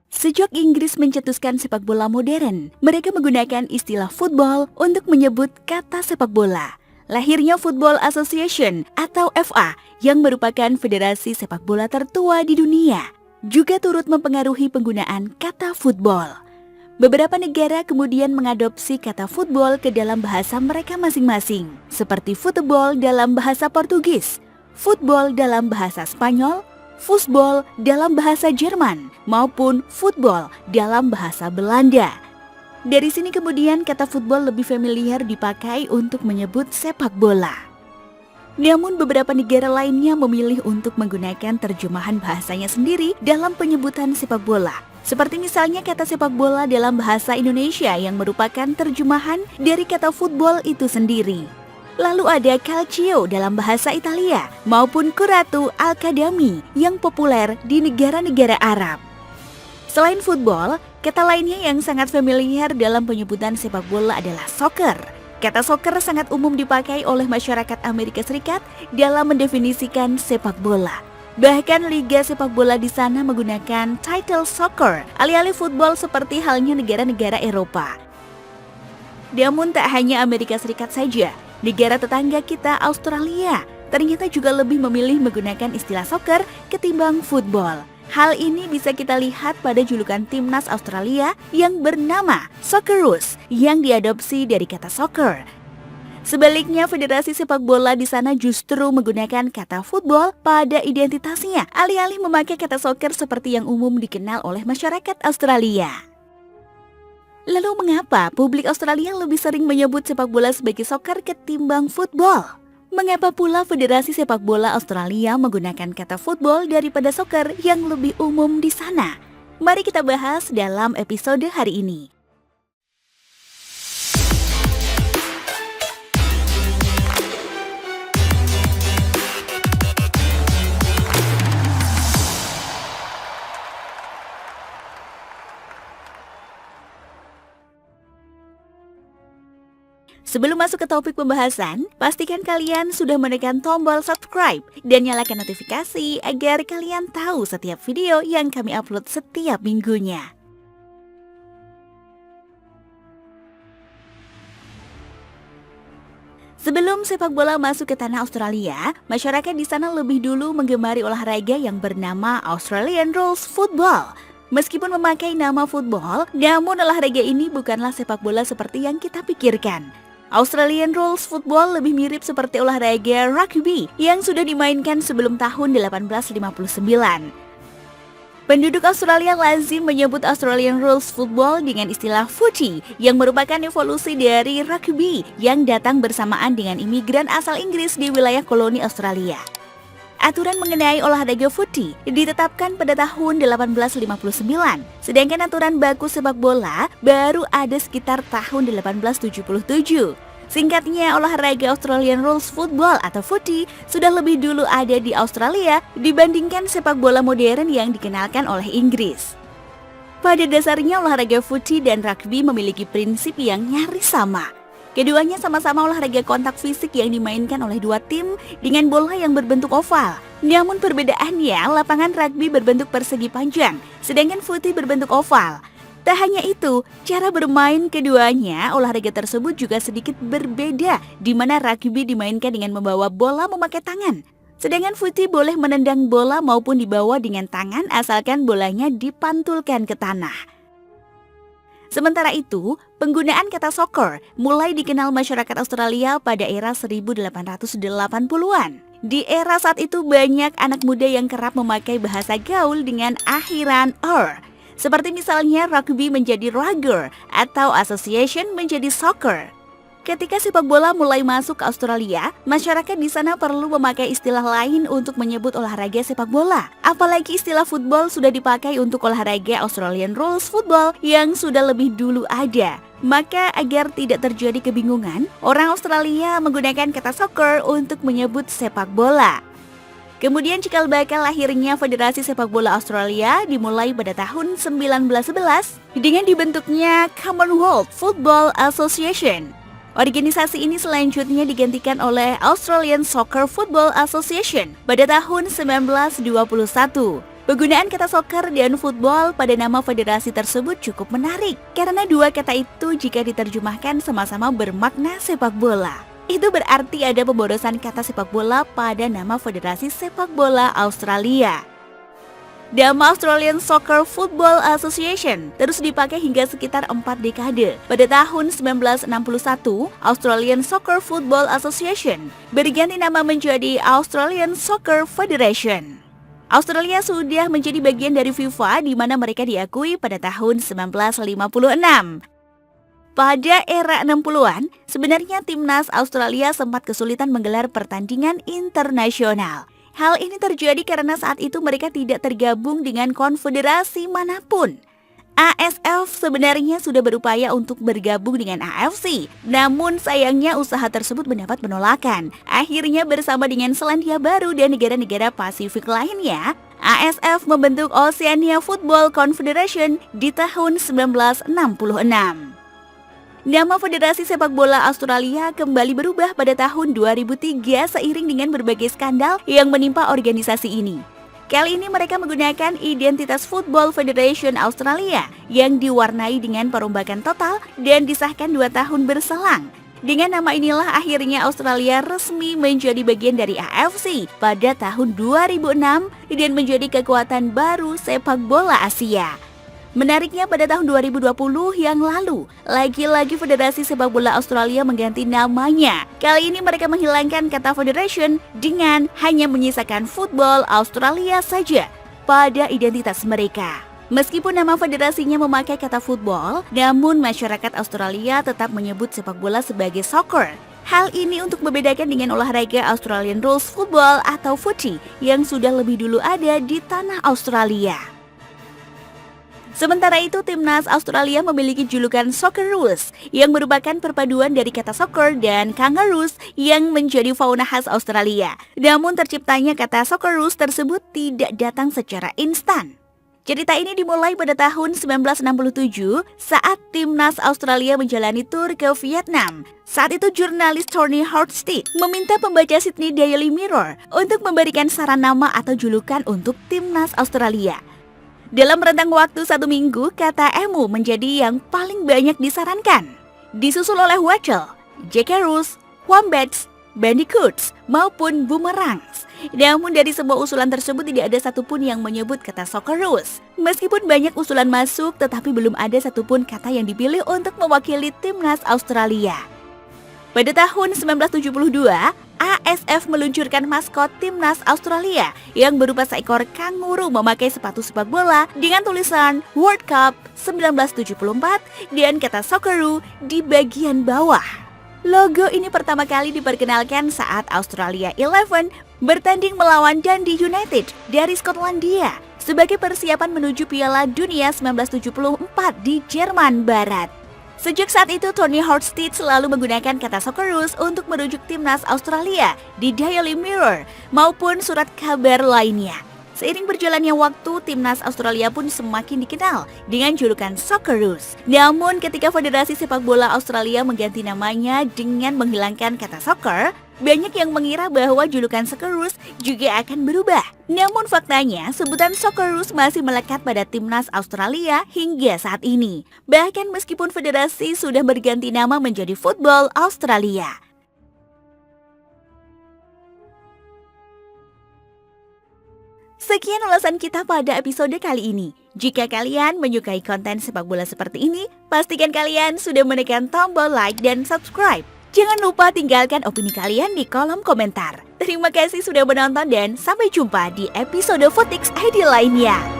Sejak Inggris mencetuskan sepak bola modern, mereka menggunakan istilah football untuk menyebut kata sepak bola. Lahirnya Football Association atau FA yang merupakan federasi sepak bola tertua di dunia juga turut mempengaruhi penggunaan kata football. Beberapa negara kemudian mengadopsi kata football ke dalam bahasa mereka masing-masing, seperti football dalam bahasa Portugis, football dalam bahasa Spanyol, football dalam bahasa Jerman, maupun football dalam bahasa Belanda. Dari sini kemudian kata football lebih familiar dipakai untuk menyebut sepak bola. Namun beberapa negara lainnya memilih untuk menggunakan terjemahan bahasanya sendiri dalam penyebutan sepak bola. Seperti misalnya kata sepak bola dalam bahasa Indonesia yang merupakan terjemahan dari kata football itu sendiri. Lalu ada calcio dalam bahasa Italia maupun curatu al-qadami yang populer di negara-negara Arab. Selain football, kata lainnya yang sangat familiar dalam penyebutan sepak bola adalah soccer. Kata soccer sangat umum dipakai oleh masyarakat Amerika Serikat dalam mendefinisikan sepak bola. Bahkan liga sepak bola di sana menggunakan title soccer, alih-alih football seperti halnya negara-negara Eropa. Namun tak hanya Amerika Serikat saja, negara tetangga kita Australia ternyata juga lebih memilih menggunakan istilah soccer ketimbang football. Hal ini bisa kita lihat pada julukan timnas Australia yang bernama Socceroos yang diadopsi dari kata soccer. Sebaliknya, federasi sepak bola di sana justru menggunakan kata football pada identitasnya, alih-alih memakai kata soccer seperti yang umum dikenal oleh masyarakat Australia. Lalu mengapa publik Australia lebih sering menyebut sepak bola sebagai soccer ketimbang football? Mengapa pula Federasi Sepak Bola Australia menggunakan kata football daripada soccer yang lebih umum di sana? Mari kita bahas dalam episode hari ini. Sebelum masuk ke topik pembahasan, pastikan kalian sudah menekan tombol subscribe dan nyalakan notifikasi agar kalian tahu setiap video yang kami upload setiap minggunya. Sebelum sepak bola masuk ke tanah Australia, masyarakat di sana lebih dulu menggemari olahraga yang bernama Australian Rules Football. Meskipun memakai nama football, namun olahraga ini bukanlah sepak bola seperti yang kita pikirkan. Australian Rules Football lebih mirip seperti olahraga rugby yang sudah dimainkan sebelum tahun 1859. Penduduk Australia lazim menyebut Australian Rules Football dengan istilah footy yang merupakan evolusi dari rugby yang datang bersamaan dengan imigran asal Inggris di wilayah koloni Australia. Aturan mengenai olahraga footy ditetapkan pada tahun 1859, sedangkan aturan baku sepak bola baru ada sekitar tahun 1877. Singkatnya, olahraga Australian Rules Football atau footy sudah lebih dulu ada di Australia dibandingkan sepak bola modern yang dikenalkan oleh Inggris. Pada dasarnya, olahraga footy dan rugby memiliki prinsip yang nyaris sama. Keduanya sama-sama olahraga kontak fisik yang dimainkan oleh dua tim dengan bola yang berbentuk oval. Namun perbedaannya, lapangan rugby berbentuk persegi panjang, sedangkan footy berbentuk oval. Tak hanya itu, cara bermain keduanya olahraga tersebut juga sedikit berbeda, di mana rugby dimainkan dengan membawa bola memakai tangan. Sedangkan footy boleh menendang bola maupun dibawa dengan tangan asalkan bolanya dipantulkan ke tanah. Sementara itu, penggunaan kata soccer mulai dikenal masyarakat Australia pada era 1880-an. Di era saat itu banyak anak muda yang kerap memakai bahasa gaul dengan akhiran "er". Seperti misalnya rugby menjadi rugger atau association menjadi soccer. Ketika sepak bola mulai masuk ke Australia, masyarakat di sana perlu memakai istilah lain untuk menyebut olahraga sepak bola. Apalagi istilah football sudah dipakai untuk olahraga Australian Rules Football yang sudah lebih dulu ada. Maka agar tidak terjadi kebingungan, orang Australia menggunakan kata soccer untuk menyebut sepak bola. Kemudian cikal bakal lahirnya Federasi Sepak Bola Australia dimulai pada tahun 1911 dengan dibentuknya Commonwealth Football Association. Organisasi ini selanjutnya digantikan oleh Australian Soccer Football Association pada tahun 1921. Penggunaan kata soccer dan football pada nama federasi tersebut cukup menarik karena dua kata itu jika diterjemahkan sama-sama bermakna sepak bola. Itu berarti ada pemborosan kata sepak bola pada nama Federasi Sepak Bola Australia. Nama Australian Soccer Football Association terus dipakai hingga sekitar 4 dekade. Pada tahun 1961, Australian Soccer Football Association berganti nama menjadi Australian Soccer Federation. Australia sudah menjadi bagian dari FIFA di mana mereka diakui pada tahun 1956. Pada era 60-an, sebenarnya timnas Australia sempat kesulitan menggelar pertandingan internasional. Hal ini terjadi karena saat itu mereka tidak tergabung dengan konfederasi manapun. ASF sebenarnya sudah berupaya untuk bergabung dengan AFC, namun sayangnya usaha tersebut mendapat penolakan. Akhirnya bersama dengan Selandia Baru dan negara-negara Pasifik lainnya, ASF membentuk Oceania Football Confederation di tahun 1966. Nama Federasi Sepak Bola Australia kembali berubah pada tahun 2003 seiring dengan berbagai skandal yang menimpa organisasi ini. Kali ini mereka menggunakan identitas Football Federation Australia yang diwarnai dengan perombakan total dan disahkan 2 tahun berselang. Dengan nama inilah akhirnya Australia resmi menjadi bagian dari AFC pada tahun 2006 dan menjadi kekuatan baru sepak bola Asia. Menariknya pada tahun 2020 yang lalu, lagi-lagi Federasi Sepak Bola Australia mengganti namanya. Kali ini mereka menghilangkan kata Federation dengan hanya menyisakan Football Australia saja pada identitas mereka. Meskipun nama federasinya memakai kata football, namun masyarakat Australia tetap menyebut sepak bola sebagai soccer. Hal ini untuk membedakan dengan olahraga Australian Rules Football atau footy yang sudah lebih dulu ada di tanah Australia. Sementara itu, timnas Australia memiliki julukan Socceroos yang merupakan perpaduan dari kata soccer dan kangaroos yang menjadi fauna khas Australia. Namun terciptanya kata Socceroos tersebut tidak datang secara instan. Cerita ini dimulai pada tahun 1967 saat timnas Australia menjalani tur ke Vietnam. Saat itu jurnalis Tony Hortstead meminta pembaca Sydney Daily Mirror untuk memberikan saran nama atau julukan untuk timnas Australia. Dalam rentang waktu 1 minggu, kata emu menjadi yang paling banyak disarankan. Disusul oleh Watchel, Jackaroos, Wombats, Bandicoots, maupun Boomerangs. Namun dari semua usulan tersebut tidak ada satupun yang menyebut kata Socceroos. Meskipun banyak usulan masuk, tetapi belum ada satupun kata yang dipilih untuk mewakili timnas Australia. Pada tahun 1972, ASF meluncurkan maskot timnas Australia yang berupa seekor kanguru memakai sepatu sepak bola dengan tulisan World Cup 1974 dan kata Socceroo di bagian bawah. Logo ini pertama kali diperkenalkan saat Australia 11 bertanding melawan Dundee United dari Skotlandia sebagai persiapan menuju Piala Dunia 1974 di Jerman Barat. Sejak saat itu, Tony Hortstead selalu menggunakan kata Socceroos untuk merujuk timnas Australia di Daily Mirror maupun surat kabar lainnya. Seiring berjalannya waktu, timnas Australia pun semakin dikenal dengan julukan Socceroos. Namun ketika Federasi Sepak Bola Australia mengganti namanya dengan menghilangkan kata soccer, banyak yang mengira bahwa julukan Socceroos juga akan berubah. Namun faktanya, sebutan Socceroos masih melekat pada timnas Australia hingga saat ini. Bahkan meskipun federasi sudah berganti nama menjadi Football Australia. Sekian ulasan kita pada episode kali ini. Jika kalian menyukai konten sepak bola seperti ini, pastikan kalian sudah menekan tombol like dan subscribe. Jangan lupa tinggalkan opini kalian di kolom komentar. Terima kasih sudah menonton dan sampai jumpa di episode Footix ID lainnya.